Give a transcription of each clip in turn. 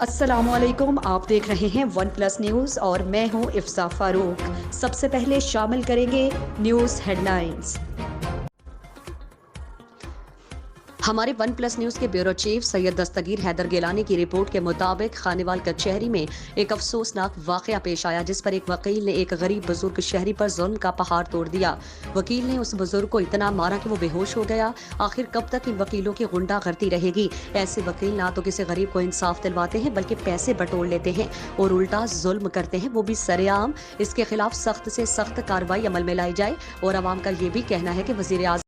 السلام علیکم، آپ دیکھ رہے ہیں ون پلس نیوز اور میں ہوں افزا فاروق۔ سب سے پہلے شامل کریں گے نیوز ہیڈ لائنز۔ ہمارے ون پلس نیوز کے بیورو چیف سید دستگیر حیدر گیلانی کی رپورٹ کے مطابق خانیوال کچہری میں ایک افسوسناک واقعہ پیش آیا، جس پر ایک وکیل نے ایک غریب بزرگ شہری پر ظلم کا پہاڑ توڑ دیا۔ وکیل نے اس بزرگ کو اتنا مارا کہ وہ بے ہوش ہو گیا۔ آخر کب تک ان وکیلوں کی غنڈہ گردی رہے گی؟ ایسے وکیل نہ تو کسی غریب کو انصاف دلواتے ہیں بلکہ پیسے بٹور لیتے ہیں اور الٹا ظلم کرتے ہیں، وہ بھی سرے عام۔ اس کے خلاف سخت سے سخت کارروائی عمل میں لائی جائے۔ اور عوام کا یہ بھی کہنا ہے کہ وزیر اعظم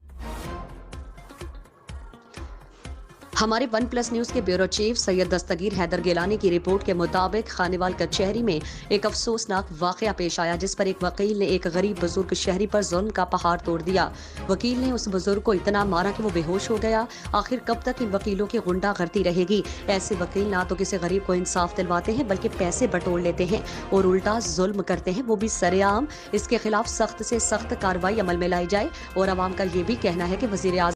ہمارے ون پلس نیوز کے بیورو چیف سید دستگیر حیدر گیلانی کی رپورٹ کے مطابق خانیوال کچہری میں ایک افسوسناک واقعہ پیش آیا، جس پر ایک وکیل نے ایک غریب بزرگ شہری پر ظلم کا پہاڑ توڑ دیا۔ وکیل نے اس بزرگ کو اتنا مارا کہ وہ بے ہوش ہو گیا۔ آخر کب تک ان وکیلوں کی غنڈہ گردی رہے گی؟ ایسے وکیل نہ تو کسی غریب کو انصاف دلواتے ہیں بلکہ پیسے بٹور لیتے ہیں اور الٹا ظلم کرتے ہیں، وہ بھی سرے عام۔ اس کے خلاف سخت سے سخت کارروائی عمل میں لائی جائے۔ اور عوام کا یہ بھی کہنا ہے کہ وزیر اعظم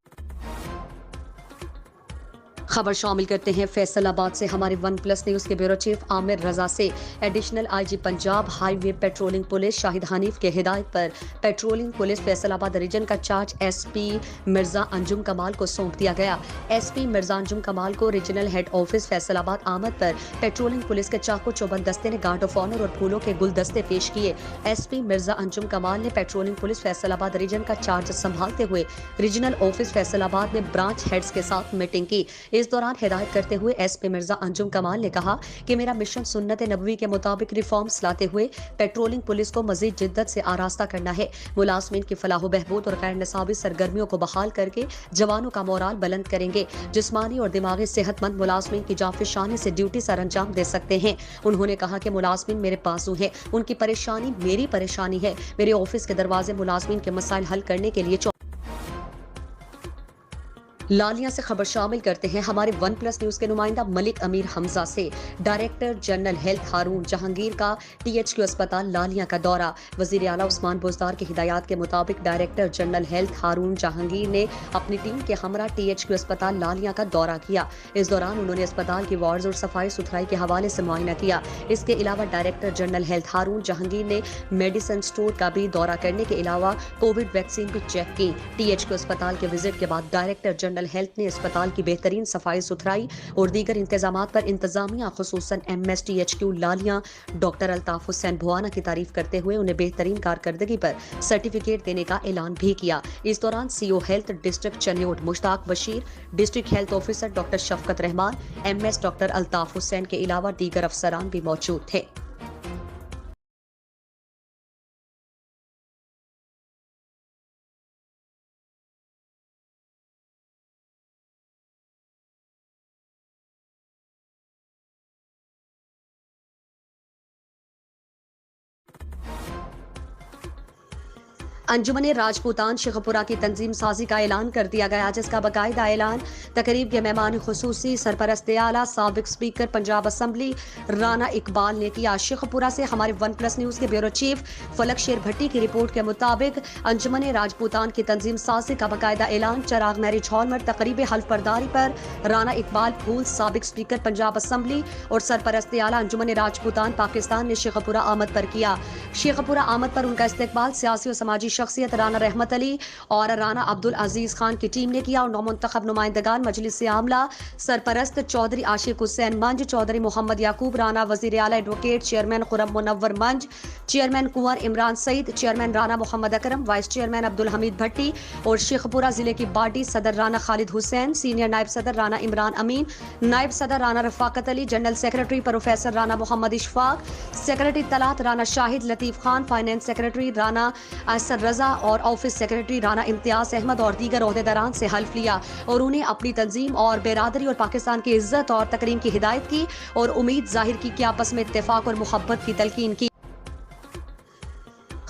خبر شامل کرتے ہیں فیصل آباد سے۔ ہمارے ون پلس نیوز کے بیورو چیف عامر رضا سے additional I G Punjab highway patrolling police Shahid Hanif کے ہدایت پر patrolling police Faisalabad region کا charge S P Mirza Anjum Kamal کو سونپ دیا گیا۔ ایس پی مرزا انجم کمال کو ریجنل ہیڈ آفس فیصل آباد آمد پر پیٹرولنگ پولیس کے چاقو چوبند دستے نے گارڈ آف آنر اور پھولوں کے گلدستے پیش کیے۔ ایس پی مرزا انجم کمال نے patrolling police Faisalabad region کا چارج سنبھالتے ہوئے ریجنل آفس فیصل آباد میں برانچ ہیڈز کے ساتھ میٹنگ کی۔ اس دوران ہدایت کرتے ہوئے ایس پی مرزا انجم کمال نے کہا کہ میرا مشن سنت نبوی کے مطابق ریفارمز لاتے ہوئے پیٹرولنگ پولیس کو مزید جدت سے آراستہ کرنا ہے، ملازمین کی فلاح و بہبود اور غیر نصابی سرگرمیوں کو بحال کر کے جوانوں کا مورال بلند کریں گے، جسمانی اور دماغی صحت مند ملازمین کی جانفشانی سے ڈیوٹی سر انجام دے سکتے ہیں۔ انہوں نے کہا کہ ملازمین میرے بازو ہیں، ان کی پریشانی میری پریشانی ہے۔ میرے آفس کے دروازے ملازمین کے مسائل حل کرنے کے لیے لالیاں سے خبر شامل کرتے ہیں ہمارے ون پلس نیوز کے نمائندہ ملک امیر حمزہ سے۔ Director general health Haroon Jahangir کا ٹی ایچ کیو اسپتال لالیاں کا دورہ۔ وزیر اعلیٰ عثمان بزدار کی ہدایات کے مطابق director general health Haroon Jahangir نے اپنی ٹیم کے ہمراہ ٹی ایچ کیو اسپتال لالیاں کا دورہ کیا۔ اس دوران انہوں نے اسپتال کی وارڈز اور صفائی ستھرائی کے حوالے سے معائنہ کیا۔ اس کے علاوہ director general health Haroon Jahangir نے میڈیسن اسٹور کا بھی دورہ کرنے کے علاوہ کووڈ ویکسین بھی چیک کی۔ ٹی ایچ کیو اسپتال کے وزٹ کے بعد ڈائریکٹر جنرل ہیلتھ نے اسپتال کی بہترین صفائی ستھرائی اور دیگر انتظامات پر انتظامیہ خصوصاً M S T H Q Lalian doctor Altaf Hussain Bhawana کی تعریف کرتے ہوئے انہیں بہترین کارکردگی پر سرٹیفکیٹ دینے کا اعلان بھی کیا۔ اس دوران C O health district Chiniot Mushtaq Bashir, district health officer doctor Shafqat Rehman, M S doctor Altaf Hussain کے علاوہ دیگر افسران بھی موجود تھے۔ انجمن راجپوتان شیخ پورہ کی تنظیم سازی کا اعلان کر دیا گیا، جس کا باقاعدہ اعلان تقریب کے مہمان خصوصی سرپرست اعلیٰ سابق اسپیکر پنجاب اسمبلی رانا اقبال نے کیا۔ شیخ پورہ سے ہمارے ون پلس نیوز کے بیورو چیف فلک شیر بھٹی کی رپورٹ کے مطابق انجمن راجپوتان کی تنظیم سازی کا باقاعدہ اعلان چراغ میرج ہال میں تقریب حلف برداری پر رانا اقبال پھول سابق اسپیکر پنجاب اسمبلی اور سرپرست اعلیٰ انجمن راجپوتان پاکستان نے شیخ پورہ آمد پر کیا۔ شیخ پورہ آمد پر ان کا استقبال سیاسی و سماجی شخصیت رانا رحمت علی اور رانا عبدالعزیز خان کی ٹیم نے کیا اور نومنتخب نمائندگان مجلس عاملہ سرپرست چودھری عاشق حسین منج، چودھری محمد یعقوب رانا، وزیر اعلیٰ ایڈوکیٹ چیئرمین خرم منور منج، چیئرمین کنور عمران سعید، چیئرمین رانا محمد اکرم، وائس چیئرمین عبدالحمید بھٹی اور شیخ پورہ ضلع کی باڈی صدر رانا خالد حسین، سینئر نائب صدر رانا عمران امین، نائب صدر رانا رفاقت علی، جنرل سیکرٹری پروفیسر رانا محمد اشفاق، سیکرٹری اطلاعات رانا شاہد لطیف خان، فائنانس سیکرٹری رانا احسن رضا اور آفس سیکرٹری رانا امتیاز احمد اور دیگر عہدیداران سے حلف لیا اور انہیں اپنی تنظیم اور برادری اور پاکستان کی عزت اور تکریم کی ہدایت کی اور امید ظاہر کی کہ آپس میں اتفاق اور محبت کی تلقین کی۔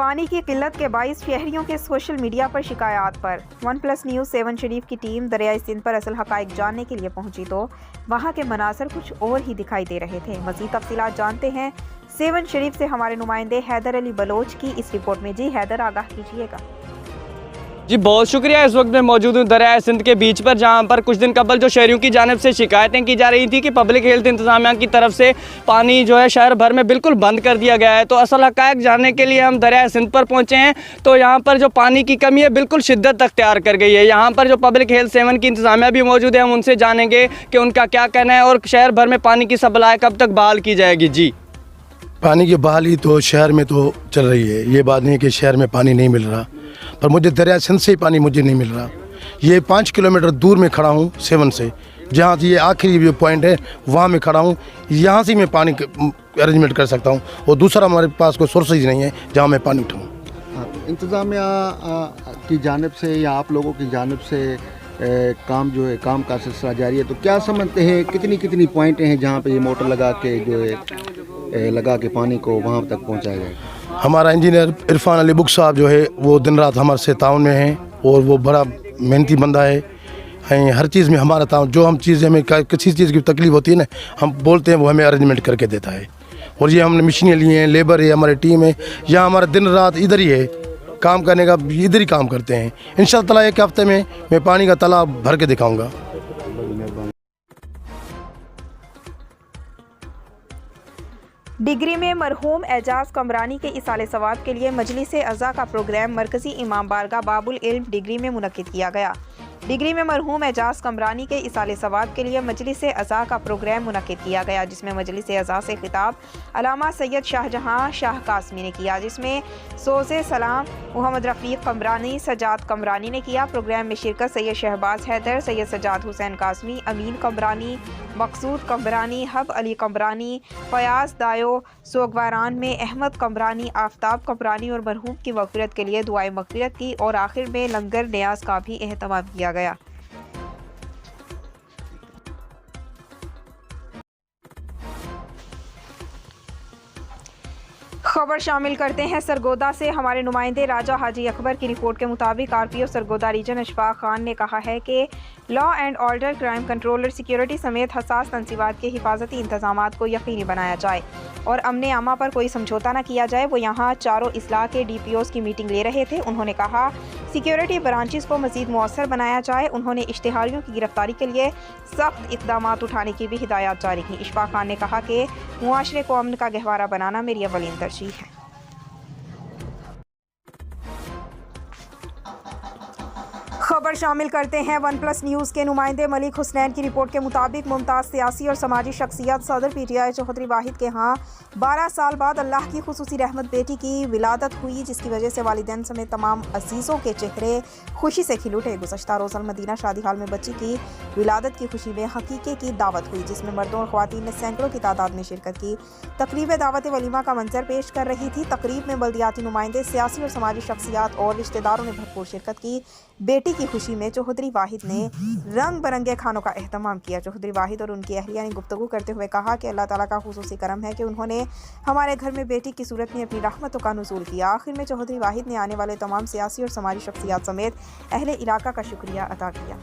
پانی کی قلت کے باعث شہریوں کے سوشل میڈیا پر شکایات پر ون پلس نیوز 7 شریف کی ٹیم دریائے سندھ پر اصل حقائق جاننے کے لیے پہنچی تو وہاں کے مناظر کچھ اور ہی دکھائی دے رہے تھے۔ مزید تفصیلات جانتے ہیں 7 شریف سے ہمارے نمائندے حیدر علی بلوچ کی اس رپورٹ میں۔ جی حیدر، آگاہ کیجیے گا۔ جی بہت شکریہ۔ اس وقت میں موجود ہوں دریائے سندھ کے بیچ پر، جہاں پر کچھ دن قبل جو شہریوں کی جانب سے شکایتیں کی جا رہی تھی کہ پبلک ہیلتھ انتظامیہ کی طرف سے پانی جو ہے شہر بھر میں بالکل بند کر دیا گیا ہے، تو اصل حقائق جاننے کے لیے ہم دریائے سندھ پر پہنچے ہیں۔ تو یہاں پر جو پانی کی کمی ہے بالکل شدت اختیار کر گئی ہے۔ یہاں پر جو پبلک ہیلتھ 7 کی انتظامیہ بھی موجود ہے، ہم ان سے جانیں گے کہ ان کا کیا کہنا ہے اور شہر بھر میں پانی کی سپلائی کب تک بحال کی جائے گی۔ جی، پانی کی بحالی تو شہر میں تو چل رہی ہے، یہ بات نہیں کہ شہر میں پانی نہیں مل رہا، پر مجھے دریائے سندھ سے ہی پانی مجھے نہیں مل رہا۔ یہ 5 کلومیٹر دور میں کھڑا ہوں 7 سے، جہاں سے یہ آخری جو پوائنٹ ہے وہاں میں کھڑا ہوں، یہاں سے میں پانی ارینجمنٹ کر سکتا ہوں، اور دوسرا ہمارے پاس کوئی سورسز نہیں ہے جہاں میں پانی اٹھاؤں۔ انتظامیہ کی جانب سے یا آپ لوگوں کی جانب سے کام کا سلسلہ جاری ہے، تو کیا سمجھتے ہیں کتنی پوائنٹیں ہیں جہاں پہ یہ موٹر لگا کے پانی کو وہاں تک پہنچایا جائے؟ ہمارا انجینئر عرفان علی بک صاحب جو ہے وہ دن رات ہمارے سے تعاون میں ہیں، اور وہ بڑا محنتی بندہ ہے، ہر چیز میں ہمارا تعاون، جو ہم چیز ہمیں کسی چیز کی تکلیف ہوتی ہے نا، ہم بولتے ہیں وہ ہمیں ارینجمنٹ کر کے دیتا ہے۔ اور یہ ہم نے مشینیں لی ہیں، لیبر ہے، ہماری ٹیم ہے، یہاں ہمارا دن رات ادھر ہی ہے کام کرنے کا، ادھر ہی کام کرتے ہیں۔ انشاءاللہ تعالیٰ ایک ہفتے میں پانی کا تالاب بھر کے دکھاؤں گا۔ ڈگری میں مرحوم اعجاز کمرانی کے اصالِ ثواب کے لیے مجلس اعضاء کا پروگرام مرکزی امام بارگاہ باب العلم ڈگری میں منعقد کیا گیا۔ ڈگری میں مرحوم اعجاز کمرانی کے اصالِ ثواب کے لیے مجلس اعضاء کا پروگرام منعقد کیا گیا، جس میں مجلس اعضاء سے خطاب علامہ سید شاہ جہاں شاہ قاسمی نے کیا، جس میں سوز سلام محمد رفیق قمرانی سجاد قمرانی نے کیا۔ پروگرام میں شرکت سید شہباز حیدر، سید سجاد حسین قاسمی، امین قمرانی، مقصود قمرانی، حب علی قمرانی، فیاض دایو سوگواران میں احمد قمرانی، آفتاب قمرانی اور مرحوم کی مغفرت کے لیے دعائے مغفرت کی، اور آخر میں لنگر نیاز کا بھی اہتمام کیا گیا۔ خبر شامل کرتے ہیں سرگودا سے۔ ہمارے نمائندے راجہ حاجی اکبر کی رپورٹ کے مطابق RPO سرگودا ریجن اشفاق خان نے کہا ہے کہ law and order, crime controller, security سمیت حساس تنصیبات کے حفاظتی انتظامات کو یقینی بنایا جائے اور امن عامہ پر کوئی سمجھوتہ نہ کیا جائے۔ وہ یہاں چاروں اضلاع کے DPOs کی میٹنگ لے رہے تھے۔ انہوں نے کہا سیکیورٹی برانچز کو مزید مؤثر بنایا جائے۔ انہوں نے اشتہاریوں کی گرفتاری کے لیے سخت اقدامات اٹھانے کی بھی ہدایات جاری کی۔ اشفاق خان نے کہا کہ معاشرے کو امن کا گہوارہ بنانا میری اولین ترجیح ہے۔ خبر شامل کرتے ہیں ون پلس نیوز کے نمائندے ملک حسنین کی رپورٹ کے مطابق ممتاز سیاسی اور سماجی شخصیت صدر PTI چوہدری واحد کے ہاں 12 سال بعد اللہ کی خصوصی رحمت بیٹی کی ولادت ہوئی، جس کی وجہ سے والدین سمیت تمام عزیزوں کے چہرے خوشی سے کھل اٹھے۔ گزشتہ روز المدینہ شادی ہال میں بچی کی ولادت کی خوشی میں حقیقے کی دعوت ہوئی، جس میں مردوں اور خواتین نے سینکڑوں کی تعداد میں شرکت کی۔ تقریب دعوت ولیمہ کا منظر پیش کر رہی تھی۔ تقریب میں بلدیاتی نمائندے، سیاسی اور سماجی شخصیات اور رشتہ داروں نے بھرپور شرکت کی۔ بیٹی کی خوشی میں چوہدری واحد نے رنگ برنگے کھانوں کا اہتمام کیا۔ چوہدری واحد اور ان کی اہلیہ نے گفتگو کرتے ہوئے کہا کہ اللہ تعالیٰ کا خصوصی کرم ہے کہ انہوں نے ہمارے گھر میں بیٹی کی صورت میں اپنی رحمتوں کا نزول کیا۔ آخر میں چوہدری واحد نے آنے والے تمام سیاسی اور سماجی شخصیات سمیت اہل علاقہ کا شکریہ ادا کیا۔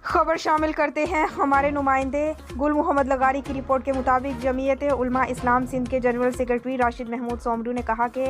خبر شامل کرتے ہیں ہمارے نمائندے گل محمد لغاری کی رپورٹ کے مطابق جمعیت علماء اسلام سندھ کے جنرل سیکرٹری راشد محمود سومرو نے کہا کہ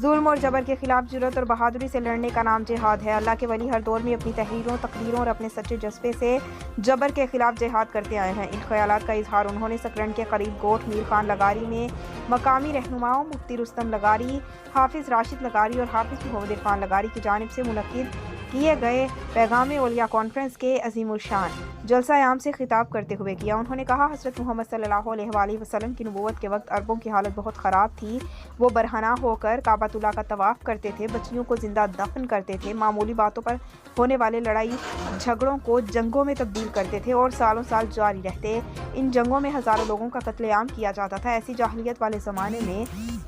ظلم اور جبر کے خلاف جرأت اور بہادری سے لڑنے کا نام جہاد ہے۔ اللہ کے ولی ہر دور میں اپنی تحریروں، تقریروں اور اپنے سچے جذبے سے جبر کے خلاف جہاد کرتے آئے ہیں۔ ان خیالات کا اظہار انہوں نے سکرن کے قریب گوٹھ میر خان لغاری میں مقامی رہنماؤں مفتی رستم لغاری، حافظ راشد لغاری اور حافظ محمد عرفان لغاری کی جانب سے منعقد کیے گئے پیغام اولیاء کانفرنس کے عظیم الشان جلسہ عام سے خطاب کرتے ہوئے کیا۔ انہوں نے کہا حضرت محمد صلی اللہ علیہ وآلہ وسلم کی نبوت کے وقت عربوں کی حالت بہت خراب تھی۔ وہ برہنہ ہو کر کعبۃ اللہ کا طواف کرتے تھے، بچیوں کو زندہ دفن کرتے تھے، معمولی باتوں پر ہونے والے لڑائی جھگڑوں کو جنگوں میں تبدیل کرتے تھے اور سالوں سال جاری رہتے۔ ان جنگوں میں ہزاروں لوگوں کا قتل عام کیا جاتا تھا۔ ایسی جاہلیت والے زمانے میں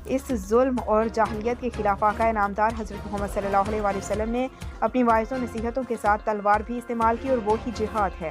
اس ظلم اور جاہلیت کے خلاف آقا نامدار حضرت محمد صلی اللہ علیہ وآلہ وسلم نے اپنی واعظ و نصیحتوں کے ساتھ تلوار بھی استعمال کی اور وہی جہاد ہے۔